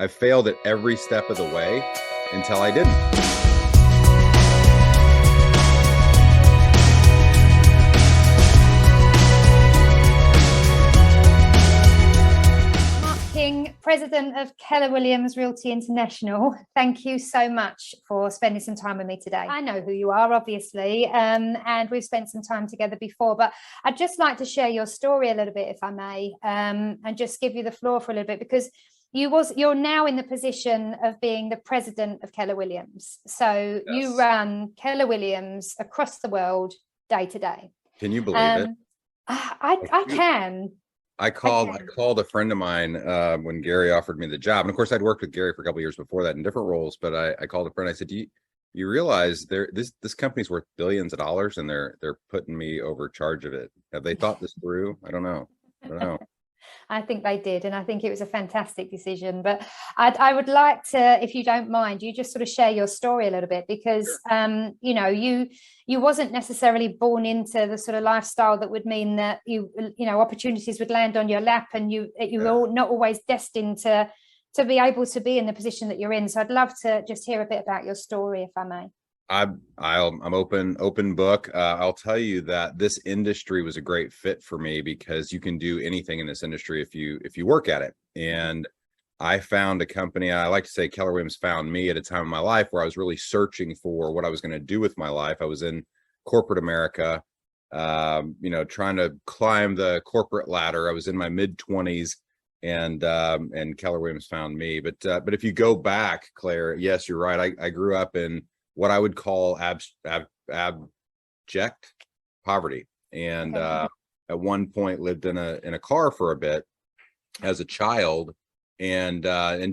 I failed at every step of the way until I didn't. Marc King, President of Keller Williams Realty International. Thank you so much for spending some time with me today. I know who you are, obviously, and we've spent some time together before, but I'd just like to share your story a little bit, if I may, and just give you the floor for a little bit, because you're now in the position of being the president of Keller Williams. So yes. You run Keller Williams across the world day to day. Can you believe it? I can. I called a friend of mine when Gary offered me the job. And of course, I'd worked with Gary for a couple of years before that in different roles. But I called a friend. I said, you realize this company's worth billions of dollars and they're putting me over charge of it. Have they thought this through? I don't know. I think they did, and I think it was a fantastic decision. But I would like to, if you don't mind, you just sort of share your story a little bit, because sure. You wasn't necessarily born into the sort of lifestyle that would mean that opportunities would land on your lap, and you were not always destined to be able to be in the position that you're in. So I'd love to just hear a bit about your story, if I may. I'm open book. I'll tell you that this industry was a great fit for me because you can do anything in this industry if you work at it. And I found a company, I like to say Keller Williams found me at a time in my life where I was really searching for what I was going to do with my life. I was in corporate America, trying to climb the corporate ladder. I was in my mid-20s, and Keller Williams found me. But if you go back, Claire, yes, you're right. I grew up in what I would call abject poverty, and at one point lived in a car for a bit as a child, and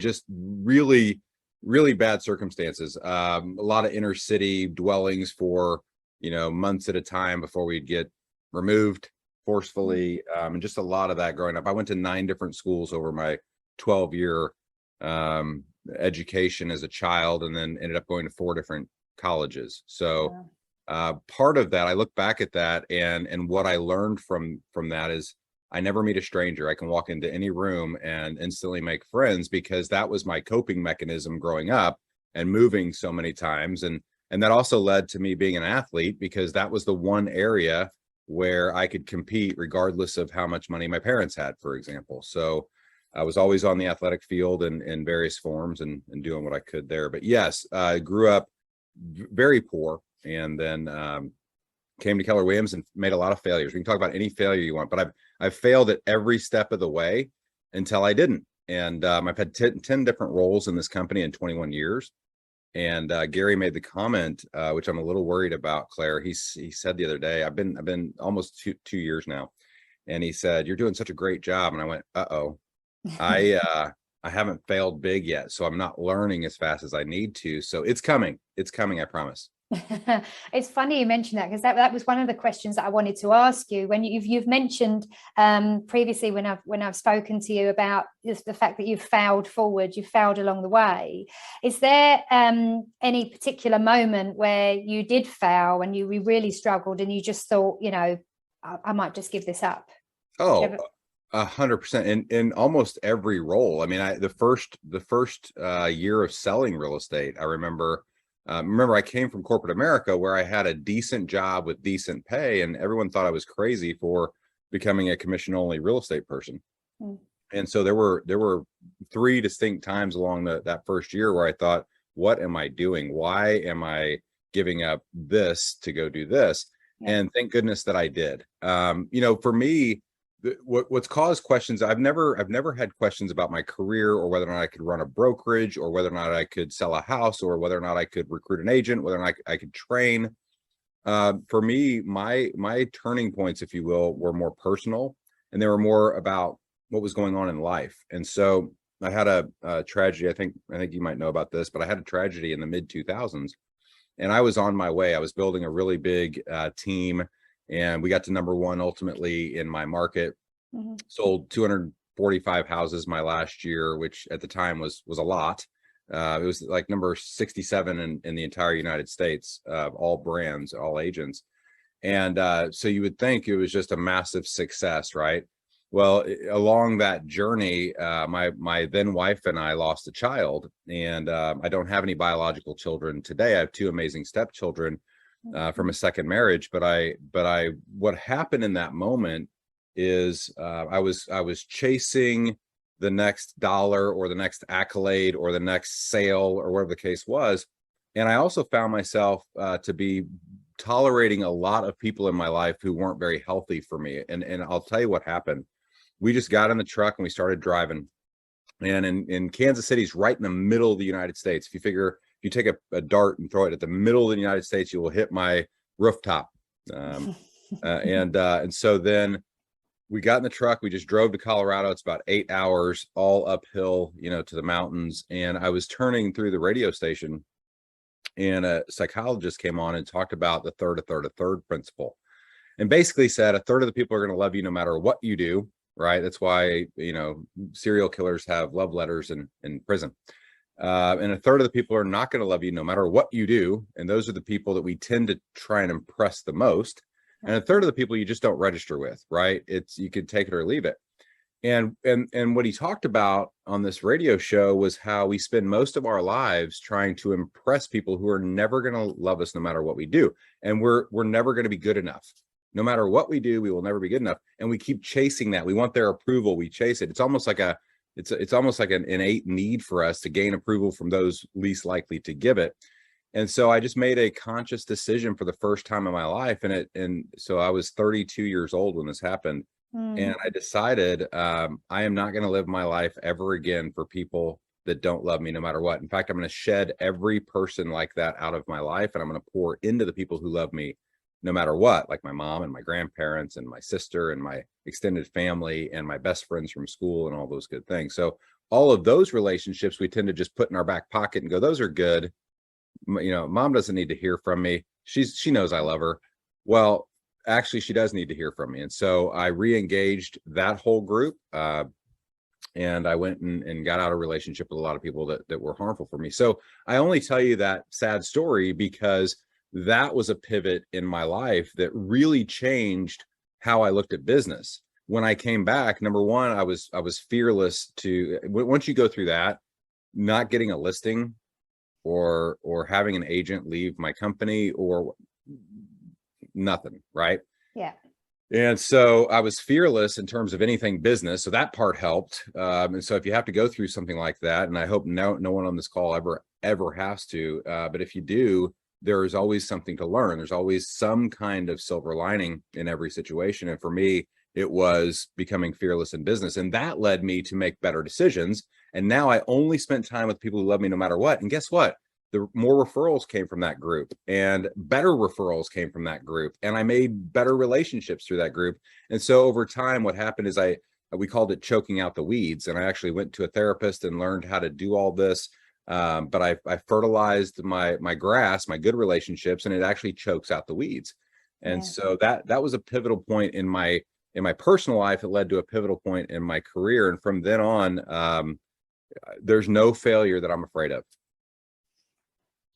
just really bad circumstances. A lot of inner city dwellings for months at a time before we'd get removed forcefully, and just a lot of that growing up. I went to 9 different schools over my 12-year education as a child, and then ended up going to 4 different colleges. So part of that, I look back at that, and what I learned from that is I never meet a stranger. I can walk into any room and instantly make friends, because that was my coping mechanism growing up and moving so many times. And that also led to me being an athlete, because that was the one area where I could compete regardless of how much money my parents had, for example. So I was always on the athletic field in various forms and doing what I could there. But yes, I grew up very poor, and then came to Keller Williams and made a lot of failures. We can talk about any failure you want, but I've failed at every step of the way until I didn't. And I've had 10 different roles in this company in 21 years. And Gary made the comment, which I'm a little worried about, Claire. He said the other day, I've been almost two years now, and he said, "You're doing such a great job." And I went, "Uh-oh, I haven't failed big yet, so I'm not learning as fast as I need to. So it's coming, I promise." It's funny you mentioned that, because that was one of the questions that I wanted to ask you. When you've mentioned previously when I've spoken to you about the fact that you've failed along the way. Is there any particular moment where you did fail and you really struggled and you just thought, I might just give this up? Oh, 100%. In almost every role. I mean, the first year of selling real estate, I remember I came from corporate America, where I had a decent job with decent pay, and everyone thought I was crazy for becoming a commission-only real estate person. And so there were 3 distinct times along that first year where I thought, what am I doing? Why am I giving up this to go do this? And thank goodness that I did. For me, what's caused questions, I've never had questions about my career, or whether or not I could run a brokerage, or whether or not I could sell a house, or whether or not I could recruit an agent, whether or not I could train. For me, my turning points, if you will, were more personal, and they were more about what was going on in life. And so I had a tragedy. I think you might know about this, but I had a tragedy in the mid 2000s, and I was on my way. I was building a really big team, and we got to number 1 ultimately in my market. Sold 245 houses my last year, which at the time was a lot. It was like number 67 in the entire United States, all brands, all agents. And so you would think it was just a massive success, right? Well, along that journey, my then wife and I lost a child, and I don't have any biological children today. I have two amazing stepchildren from a second marriage. But what happened in that moment is I was chasing the next dollar or the next accolade or the next sale or whatever the case was, and I also found myself to be tolerating a lot of people in my life who weren't very healthy for me. And I'll tell you what happened. We just got in the truck and we started driving. And in Kansas City's right in the middle of the United States. If you figure, if you take a dart and throw it at the middle of the United States, you will hit my rooftop. And so then we got in the truck. We just drove to Colorado. It's about 8 hours, all uphill, to the mountains. And I was turning through the radio station, and a psychologist came on and talked about the a third principle, and basically said a third of the people are going to love you no matter what you do. Right. That's why, serial killers have love letters in prison. And a third of the people are not going to love you no matter what you do. And those are the people that we tend to try and impress the most. And a third of the people you just don't register with. Right. You could take it or leave it. And what he talked about on this radio show was how we spend most of our lives trying to impress people who are never going to love us no matter what we do. And we're never going to be good enough. No matter what we do, we will never be good enough. And we keep chasing that. We want their approval. We chase it. It's almost like it's almost like an innate need for us to gain approval from those least likely to give it. And so I just made a conscious decision for the first time in my life. And so I was 32 years old when this happened. And I decided I am not going to live my life ever again for people that don't love me no matter what. In fact, I'm going to shed every person like that out of my life. And I'm going to pour into the people who love me no matter what, like my mom and my grandparents and my sister and my extended family and my best friends from school and all those good things. So all of those relationships we tend to just put in our back pocket and go, those are good. Mom doesn't need to hear from me. She knows I love her. Well, actually, she does need to hear from me. And so I re-engaged that whole group. And I went and got out of relationship with a lot of people that were harmful for me. So I only tell you that sad story because that was a pivot in my life that really changed how I looked at business. When I came back, number one, I was fearless to, once you go through that, not getting a listing or having an agent leave my company or nothing, right? Yeah. And so I was fearless in terms of anything business. So that part helped. And so if you have to go through something like that, and I hope no one on this call ever has to, but if you do, there is always something to learn. There's always some kind of silver lining in every situation. And for me, it was becoming fearless in business. And that led me to make better decisions. And now I only spent time with people who love me no matter what. And guess what? The more referrals came from that group, and better referrals came from that group. And I made better relationships through that group. And so over time, what happened is we called it choking out the weeds. And I actually went to a therapist and learned how to do all this. But I fertilized my grass, my good relationships, and it actually chokes out the weeds. And so that was a pivotal point in my personal life. It led to a pivotal point in my career. And from then on, there's no failure that I'm afraid of.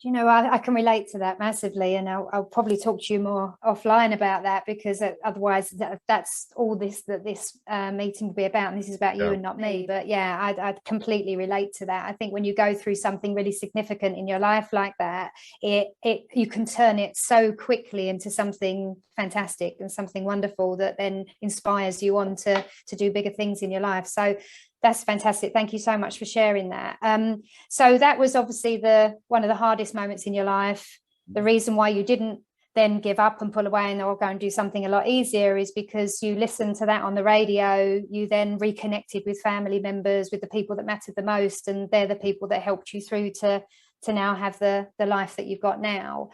I can relate to that massively, and I'll probably talk to you more offline about that, because otherwise that's all this meeting will be about, and this is about you and not me. But yeah, I'd completely relate to that. I think when you go through something really significant in your life like that, you can turn it so quickly into something fantastic and something wonderful that then inspires you on to do bigger things in your life. So that's fantastic. Thank you so much for sharing that. So that was obviously one of the hardest moments in your life. The reason why you didn't then give up and pull away and go and do something a lot easier is because you listened to that on the radio. You then reconnected with family members, with the people that mattered the most, and they're the people that helped you through to now have the life that you've got now.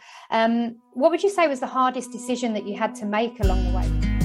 What would you say was the hardest decision that you had to make along the way?